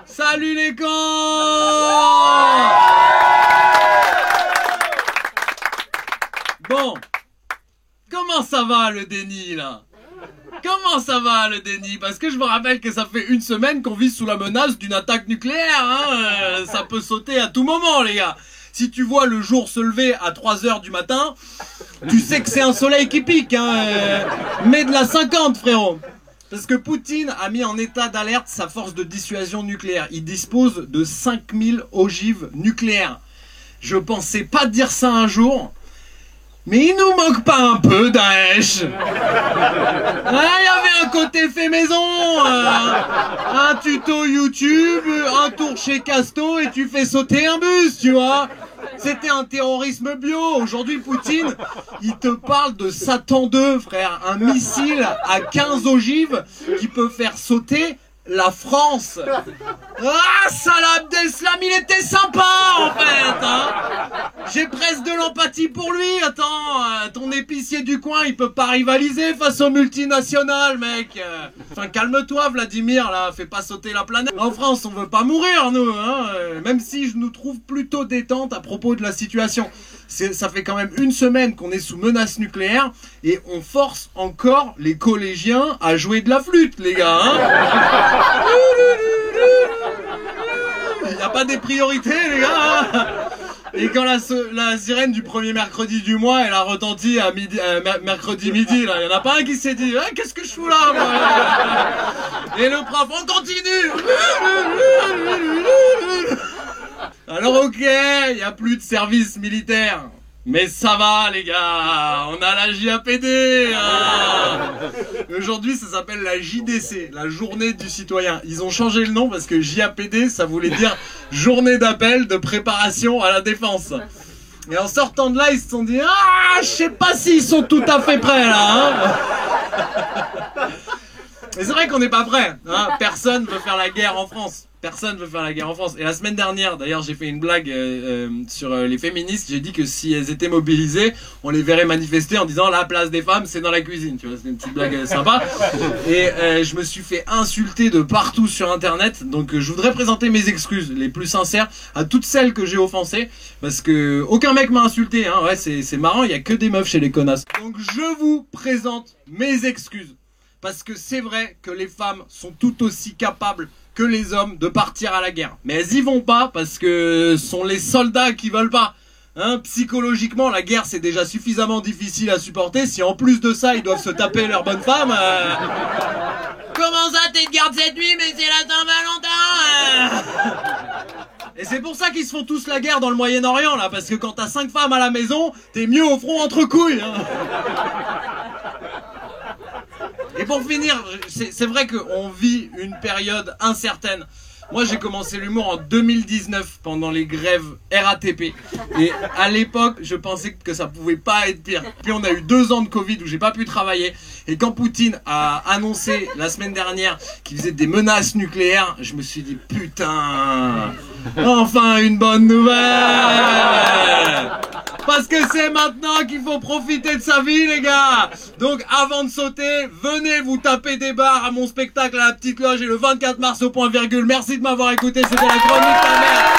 Salut les cons! Bon, comment ça va le déni là? Comment ça va le déni? Parce que je me rappelle que ça fait une semaine qu'on vit sous la menace d'une attaque nucléaire, hein. Ça peut sauter à tout moment les gars. Si tu vois le jour se lever à 3h du matin, tu sais que c'est un soleil qui pique, hein. Mets de la 50 frérot. Parce que Poutine a mis en état d'alerte sa force de dissuasion nucléaire. Il dispose de 5000 ogives nucléaires. Je pensais pas dire ça un jour. Mais il nous manque pas un peu, Daesh. Il y avait un côté fait maison, un tuto YouTube, un tour chez Casto et tu fais sauter un bus, tu vois. C'était un terrorisme bio. Aujourd'hui, Poutine, il te parle de Satan 2, frère. Un missile à 15 ogives qui peut faire sauter la France. Ah, Salah Abdeslam, il était sympa en fait, hein. J'ai presque de l'empathie pour lui. Attends, ton épicier du coin, il peut pas rivaliser face aux multinationales, mec. Enfin, calme-toi, Vladimir, là, fais pas sauter la planète. En France, on veut pas mourir, nous, hein. Même si je nous trouve plutôt détente à propos de la situation. Ça fait quand même une semaine qu'on est sous menace nucléaire et on force encore les collégiens à jouer de la flûte, les gars, hein. Il n'y a pas des priorités, les gars, hein. Et quand la sirène du premier mercredi du mois, elle a retenti à midi, mercredi midi, là, il n'y en a pas un qui s'est dit « Qu'est-ce que je fous là, moi ?» Et le prof « On continue !» Alors ok, il n'y a plus de service militaire. Mais ça va les gars, on a la JAPD, hein. Aujourd'hui ça s'appelle la JDC, la journée du citoyen. Ils ont changé le nom parce que JAPD ça voulait dire journée d'appel de préparation à la défense. Et en sortant de là ils se sont dit ah je sais pas s'ils sont tout à fait prêts là, hein. Mais c'est vrai qu'on n'est pas prêts, hein. Personne veut faire la guerre en France. Personne veut faire la guerre en France. Et la semaine dernière, d'ailleurs, j'ai fait une blague sur les féministes. J'ai dit que si elles étaient mobilisées, on les verrait manifester en disant la place des femmes, c'est dans la cuisine. Tu vois, c'est une petite blague sympa. Et je me suis fait insulter de partout sur Internet. Donc, je voudrais présenter mes excuses les plus sincères à toutes celles que j'ai offensées. Parce que aucun mec m'a insulté. Hein. Ouais, c'est marrant, il y a que des meufs chez les connasses. Donc, je vous présente mes excuses. Parce que c'est vrai que les femmes sont tout aussi capables que les hommes de partir à la guerre. Mais elles y vont pas parce que ce sont les soldats qui veulent pas. Hein, psychologiquement, la guerre c'est déjà suffisamment difficile à supporter. Si en plus de ça, ils doivent se taper leur bonne femme... Comment ça, t'es de garde cette nuit, mais c'est la Saint-Valentin Et c'est pour ça qu'ils se font tous la guerre dans le Moyen-Orient, là. Parce que quand t'as 5 femmes à la maison, t'es mieux au front entre couilles, hein. Et pour finir, c'est vrai qu'on vit une période incertaine. Moi, j'ai commencé l'humour en 2019 pendant les grèves RATP. Et à l'époque, je pensais que ça pouvait pas être pire. Puis on a eu 2 ans de Covid où j'ai pas pu travailler. Et quand Poutine a annoncé la semaine dernière qu'il faisait des menaces nucléaires, je me suis dit putain, enfin une bonne nouvelle. Parce que c'est maintenant qu'il faut profiter de sa vie, les gars. Donc, avant de sauter, venez vous taper des barres à mon spectacle à la Petite Loge et le 24 mars au Point Virgule. Merci de m'avoir écouté, c'était la chronique ta mère.